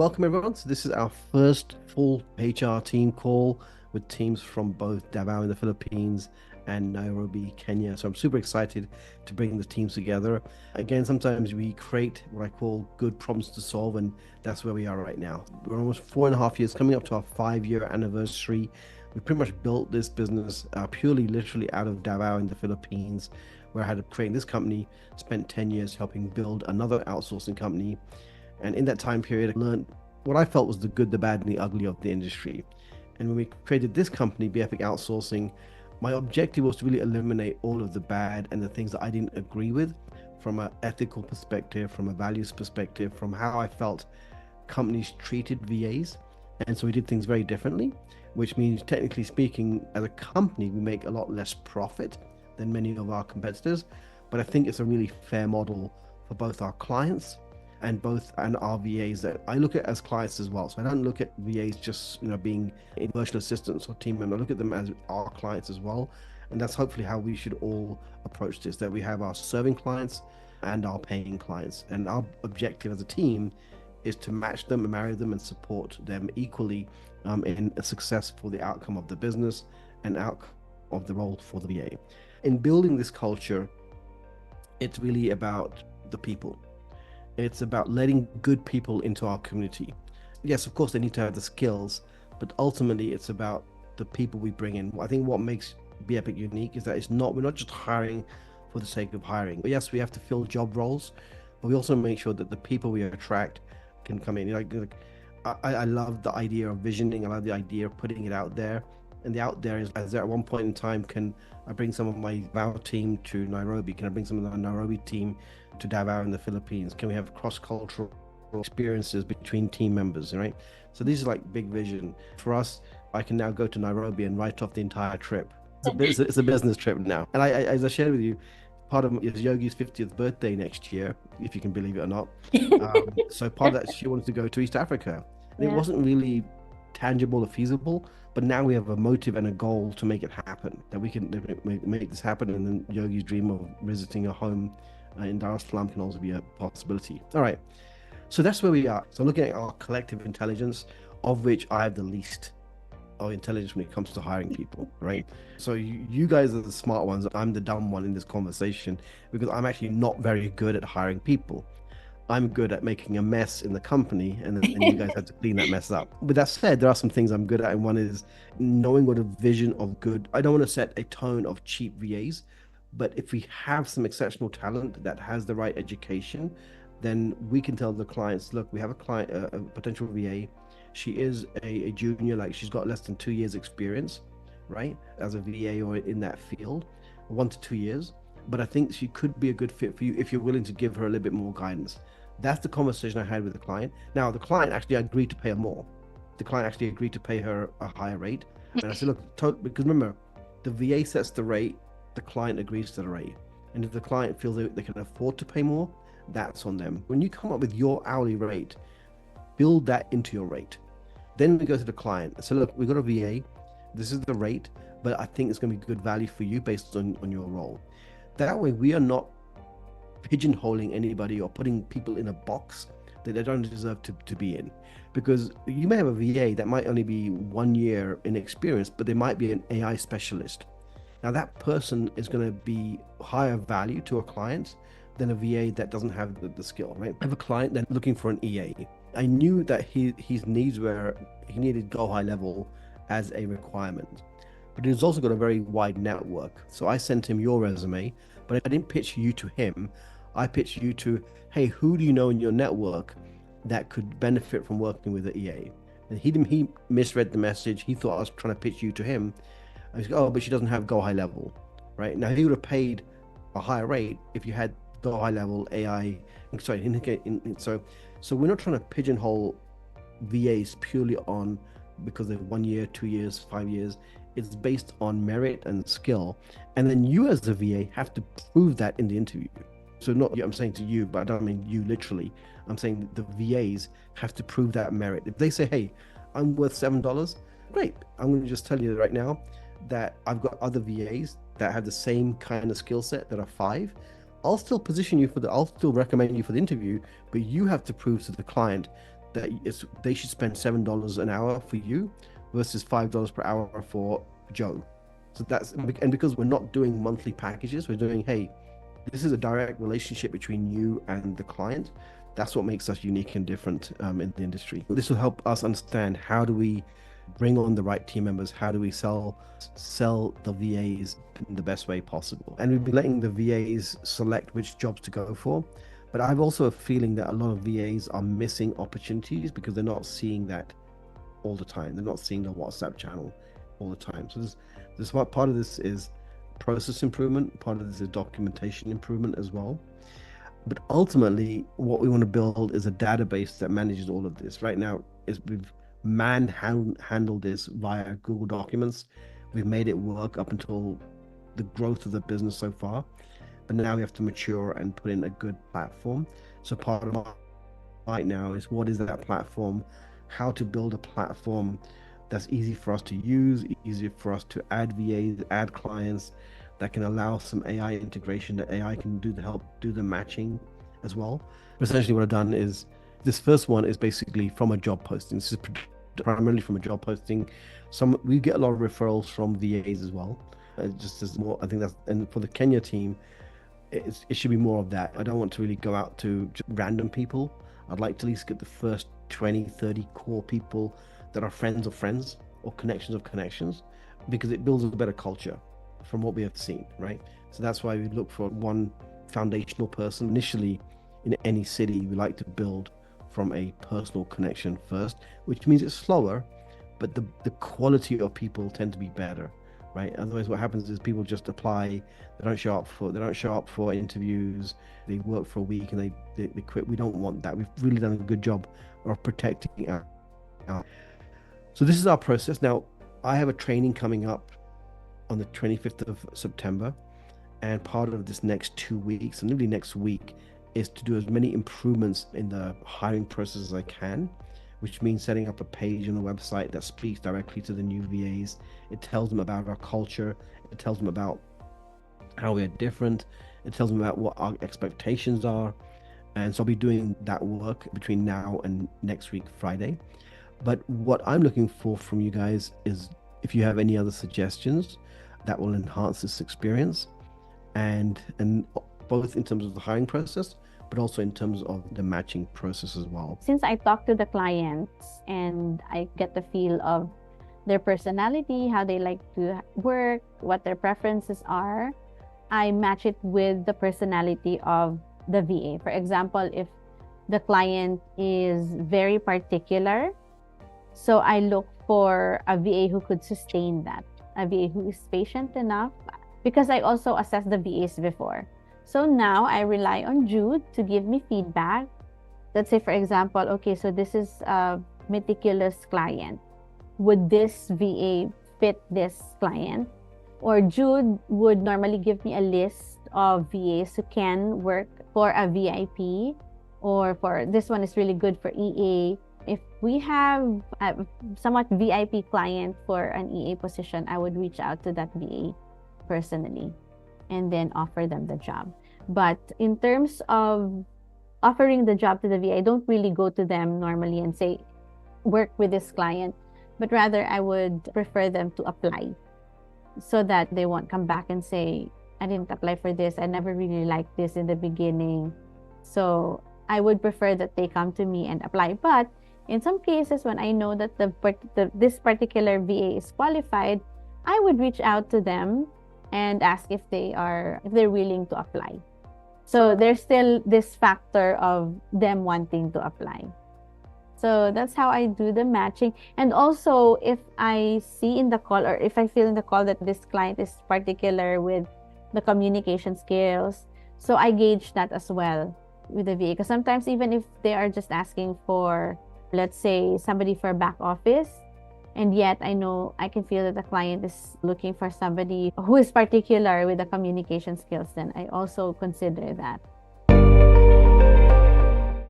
welcome everyone. So this is our first full HR team call with teams from both Davao in the Philippines and Nairobi, Kenya. So I'm super excited to bring the teams together. Again, sometimes we create what I call good problems to solve, and that's where we are right now. We're almost 4.5 years, coming up to our 5-year anniversary. We pretty much built this business purely, literally out of Davao in the Philippines, where I had to create this company, spent 10 years helping build another outsourcing company. And in that time period, I learned what I felt was the good, the bad, and the ugly of the industry. And when we created this company, Bee Epic Outsourcing, my objective was to really eliminate all of the bad and the things that I didn't agree with from an ethical perspective, from a values perspective, from how I felt companies treated VAs. And so we did things very differently, which means, technically speaking, as a company, we make a lot less profit than many of our competitors. But I think it's a really fair model for both our clients and our VAs that I look at as clients as well. So I don't look at VAs just being virtual assistants or team members. I look at them as our clients as well, and that's hopefully how we should all approach this. That we have our serving clients and our paying clients, and our objective as a team is to match them and marry them and support them equally in a success for the outcome of the business and outcome of the role for the VA. In building this culture, it's really about the people. It's about letting good people into our community. Yes, of course, they need to have the skills, but ultimately it's about the people we bring in. I think what makes Bee Epic unique is that we're not just hiring for the sake of hiring. But yes, we have to fill job roles, but we also make sure that the people we attract can come in. I love the idea of visioning. I love the idea of putting it out there. And the out there is, as there at one point in time, can I bring some of my Davao team to Nairobi? Can I bring some of the Nairobi team to Davao in the Philippines? Can we have cross-cultural experiences between team members, right? So these are like big vision. For us, I can now go to Nairobi and write off the entire trip. It's a business trip now. And as I shared with you, part of is Yogi's 50th birthday next year, if you can believe it or not. So part of that, she wanted to go to East Africa. And it wasn't really tangible or feasible, but now we have a motive and a goal to make it happen, that we can make this happen. And then Yogi's dream of visiting a home in Dar es Salaam can also be a possibility. All right, so that's where we are. So looking at our collective intelligence, of which I have the least of intelligence when it comes to hiring people, right? So you guys are the smart ones. I'm the dumb one in this conversation because I'm actually not very good at hiring people. I'm good at making a mess in the company, and then you guys have to clean that mess up. With that said, there are some things I'm good at, and one is knowing what a vision of good. I don't want to set a tone of cheap VAs, but if we have some exceptional talent that has the right education, then we can tell the clients, look, we have a client, a potential VA. She is a junior, like she's got less than 2 years experience, right? As a VA or in that field, 1 to 2 years. But I think she could be a good fit for you if you're willing to give her a little bit more guidance. That's the conversation I had with the client. Now, the client actually agreed to pay her more. The client actually agreed to pay her a higher rate. And I said, look, because remember, the VA sets the rate, the client agrees to the rate. And if the client feels they can afford to pay more, that's on them. When you come up with your hourly rate, build that into your rate. Then we go to the client. So look, we've got a VA. This is the rate, but I think it's going to be good value for you based on your role. That way, we are not pigeonholing anybody or putting people in a box that they don't deserve to be in. Because you may have a VA that might only be 1 year in experience, but they might be an AI specialist. Now, that person is going to be higher value to a client than a VA that doesn't have the skill, right? I have a client that's looking for an EA. I knew that his needs were, he needed Go High Level as a requirement. But he's also got a very wide network. So I sent him your resume, but I didn't pitch you to him. I pitched you to, hey, who do you know in your network that could benefit from working with the EA? And he misread the message. He thought I was trying to pitch you to him. I was like, oh, but she doesn't have Go High Level, right? Now, he would have paid a higher rate if you had Go High Level AI. So we're not trying to pigeonhole VAs purely on because they're 1 year, 2 years, 5 years. It's based on merit and skill. And then you as the VA have to prove that in the interview. So not I'm saying to you, but I don't mean you literally. I'm saying the VAs have to prove that merit. If they say, hey, I'm worth $7, great. I'm going to just tell you right now that I've got other VAs that have the same kind of skill set that are 5. I'll still position you I'll still recommend you for the interview, but you have to prove to the client that they should spend $7 an hour for you versus $5 per hour for Joe. So and because we're not doing monthly packages, we're doing, hey, this is a direct relationship between you and the client. That's what makes us unique and different in the industry. This will help us understand, how do we bring on the right team members? How do we sell the VAs in the best way possible? And we've been letting the VAs select which jobs to go for. But I've also a feeling that a lot of VAs are missing opportunities because they're not seeing that all the time. They're not seeing the WhatsApp channel all the time. So this part of this is process improvement. Part of this is documentation improvement as well. But ultimately, what we want to build is a database that manages all of this. Right now, we've handled this via Google Documents. We've made it work up until the growth of the business so far. But now we have to mature and put in a good platform. So part of right now is, what is that platform? How to build a platform that's easy for us to use, easy for us to add VAs, add clients, that can allow some AI integration, that AI can help do the matching as well. But essentially what I've done is, this first one is basically from a job posting. This is primarily from a job posting. We get a lot of referrals from VAs as well. Just as more, I think that's, and for the Kenya team, it should be more of that. I don't want to really go out to random people. I'd like to at least get the first 20, 30 core people that are friends of friends or connections of connections, because it builds a better culture from what we have seen, right? So that's why we look for one foundational person. Initially, in any city, we like to build from a personal connection first, which means it's slower, but the quality of people tend to be better, right? Otherwise, what happens is people just apply, they don't show up for interviews, they work for a week and they quit. We don't want that. We've really done a good job of protecting our. So this is our process. Now, I have a training coming up on the 25th of September, and part of this next 2 weeks, and literally next week, is to do as many improvements in the hiring process as I can, which means setting up a page on the website that speaks directly to the new VAs. It tells them about our culture. It tells them about how we are different. It tells them about what our expectations are. And so I'll be doing that work between now and next week, Friday. But what I'm looking for from you guys is, if you have any other suggestions that will enhance this experience, and both in terms of the hiring process, but also in terms of the matching process as well. Since I talk to the clients and I get the feel of their personality, how they like to work, what their preferences are, I match it with the personality of the VA. For example, if the client is very particular, so I look for a VA who could sustain that, a VA who is patient enough, because I also assessed the VAs before. So now I rely on Jude to give me feedback. Let's say, for example, okay, so this is a meticulous client. Would this VA fit this client? Or Jude would normally give me a list of VAs who can work for a VIP, or for this one is really good for EA. If we have a somewhat VIP client for an EA position, I would reach out to that VA personally and then offer them the job. But in terms of offering the job to the VA, I don't really go to them normally and say, work with this client, but rather I would prefer them to apply, so that they won't come back and say, I didn't apply for this, I never really liked this in the beginning. So I would prefer that they come to me and apply. But in some cases, when I know that this particular VA is qualified, I would reach out to them and ask if they're willing to apply. So there's still this factor of them wanting to apply. So that's how I do the matching. And also, if I see in the call, or if I feel in the call that this client is particular with the communication skills, so I gauge that as well with the VA. Because sometimes, even if they are just asking for, let's say, somebody for back office, and yet I can feel that the client is looking for somebody who is particular with the communication skills, then I also consider that.